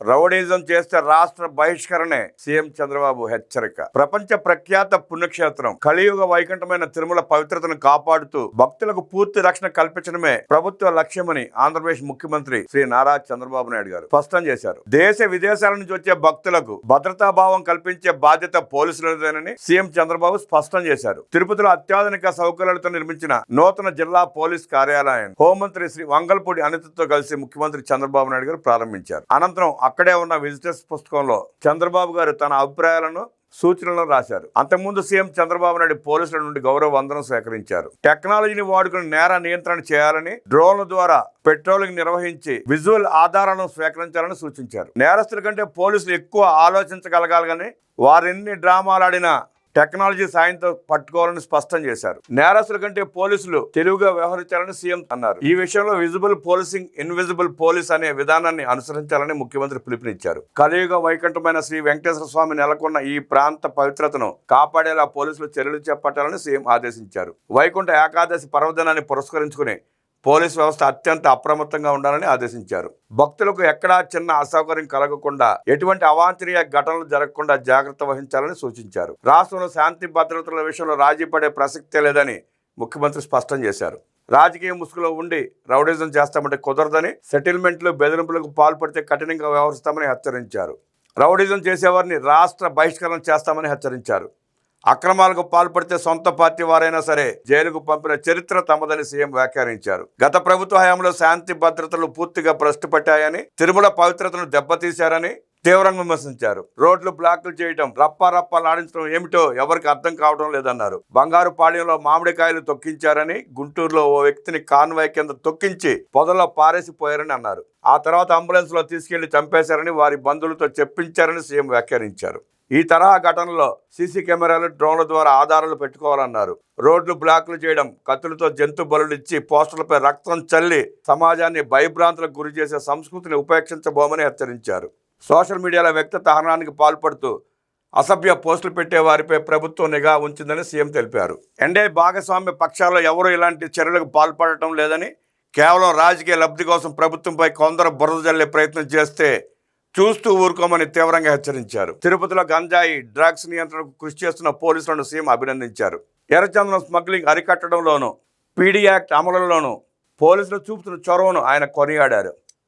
Rowdyism చేస్తే రాష్ట్ర బహిష్కరణే CM Chandrababu హెచ్చరిక. ప్రపంచ ప్రఖ్యాత పుణ్యక్షేత్రం కలియుగ వైకుంఠమైన తిరుమల పవిత్రతను కాపాడుతూ భక్తులకు పూర్తి రక్షణ కల్పించడమే ప్రభుత్వ లక్ష్యమని ఆంధ్రప్రదేశ్ ముఖ్యమంత్రి శ్రీ నారా చంద్రబాబు నాయుడు గారు స్పష్టం చేశారు. దేశ విదేశాల నుంచి వచ్చే భక్తులకు భద్రతాభావం కల్పించే బాధ్యత పోలీసులదేనని సీఎం చంద్రబాబు స్పష్టం చేశారు. తిరుపతిలో అత్యాధునిక సౌకర్యాలతో నిర్మించిన నూతన జిల్లా పోలీస్ కార్యాలయం హోంమంత్రి శ్రీ వంగల్పూడి అనితతో కలిసి ముఖ్యమంత్రి చంద్రబాబు నాయుడు గారు ప్రారంభించారు. అనంతరం అక్కడే ఉన్న విజిటర్స్ పుస్తకంలో చంద్రబాబు గారు తన అభిప్రాయాలను సూచనలను రాశారు. అంతకుముందు సీఎం చంద్రబాబు నాయుడు పోలీసుల నుండి గౌరవ వందనం స్వీకరించారు. టెక్నాలజీని వాడుకుని నేర నియంత్రణ చేయాలని, డ్రోన్ల ద్వారా పెట్రోలింగ్ నిర్వహించి విజువల్ ఆధారాలను స్వీకరించాలని సూచించారు. నేరస్తుల కంటే పోలీసులు ఎక్కువ ఆలోచించగలగాలని, వారెన్ని డ్రామాలాడినా టెక్నాలజీ సాయంతో పట్టుకోవాలని స్పష్టం చేశారు. నేరస్తుల కంటే పోలీసులు తెలివిగా వ్యవహరించాలని సీఎం అన్నారు. ఈ విషయంలో విజిబుల్ పోలీసింగ్, ఇన్విజిబుల్ పోలీస్ అనే విధానాన్ని అనుసరించాలని ముఖ్యమంత్రి పిలుపునిచ్చారు. కలియుగ వైకుంఠమైన శ్రీ వెంకటేశ్వర స్వామి నెలకొన్న ఈ ప్రాంత పవిత్రతను కాపాడేలా పోలీసులు చర్యలు చేపట్టాలని సీఎం ఆదేశించారు. వైకుంఠ ఏకాదశి పర్వదినాన్ని పురస్కరించుకుని పోలీసు వ్యవస్థ అత్యంత అప్రమత్తంగా ఉండాలని ఆదేశించారు. భక్తులకు ఎక్కడా చిన్న అసౌకర్యం కలగకుండా, ఎటువంటి అవాంఛనీయ ఘటనలు జరగకుండా జాగ్రత్త వహించాలని సూచించారు. రాష్ట్రంలో శాంతి భద్రతల విషయంలో రాజీ పడే ప్రసక్తే లేదని ముఖ్యమంత్రి స్పష్టం చేశారు. రాజకీయ ముసుగులో ఉండి రౌడీజం చేస్తామంటే కుదరదని, సెటిల్మెంట్లు, బెదిరింపులకు పాల్పడితే కఠినంగా వ్యవహరిస్తామని హెచ్చరించారు. రౌడీజం చేసేవారిని రాష్ట్ర బహిష్కరణ చేస్తామని హెచ్చరించారు. అక్రమాలకు పాల్పడితే సొంత పార్టీ వారైనా సరే జైలుకు పంపిన చరిత్ర తమదని సీఎం వ్యాఖ్యానించారు. గత ప్రభుత్వ హయాంలో శాంతి భద్రతలు పూర్తిగా భ్రష్టు పట్టాయని, తిరుమల పవిత్రతను దెబ్బతీశారని తీవ్రంగా విమర్శించారు. రోడ్లు బ్లాకులు చేయడం, రప్పాలాడించడం ఏమిటో ఎవరికి అర్థం కావడం లేదన్నారు. బంగారుపాళ్యంలో మామిడికాయలు తొక్కించారని, గుంటూరులో ఓ వ్యక్తిని కాన్వాయ్ కింద తొక్కించి పొదల్లో పారేసిపోయారని అన్నారు. ఆ తర్వాత అంబులెన్స్ లో తీసుకెళ్లి చంపేశారని వారి బంధువులతో చెప్పించారని సీఎం వ్యాఖ్యానించారు. ఈ తరహా ఘటనలో సీసీ కెమెరాలు, డ్రోన్ల ద్వారా ఆధారాలు పెట్టుకోవాలన్నారు. రోడ్లు బ్లాకులు చేయడం, కత్తులతో జంతు బలులిచ్చి పోస్టర్లపై రక్తం చల్లి సమాజాన్ని భయభ్రాంతులకు గురి చేసే సంస్కృతిని ఉపేక్షించబోమని హెచ్చరించారు. సోషల్ మీడియాలో వ్యక్తిగత హననానికి పాల్పడుతూ అసభ్య పోస్టులు పెట్టే వారిపై ప్రభుత్వం నిఘా ఉంచిందని సీఎం తెలిపారు. ఎన్డీఏ భాగస్వామ్య పక్షాల్లో ఎవరూ ఇలాంటి చర్యలకు పాల్పడటం లేదని, కేవలం రాజకీయ లబ్ధి కోసం ప్రభుత్వంపై కొందరు బురద జల్లే ప్రయత్నం చేస్తే చూస్తూ ఊరుకోమని తీవ్రంగా హెచ్చరించారు. తిరుపతిలో గంజాయి, డ్రగ్స్ నియంత్రణకు కృషి చేస్తున్న పోలీసులను సీఎం అభినందించారు. ఎర్రచందనం స్మగ్లింగ్ అరికట్టడంలోనూ, పీడీ యాక్ట్ అమలులోనూ పోలీసులు చూపుతున్న చొరవను ఆయన కొనియాడారు.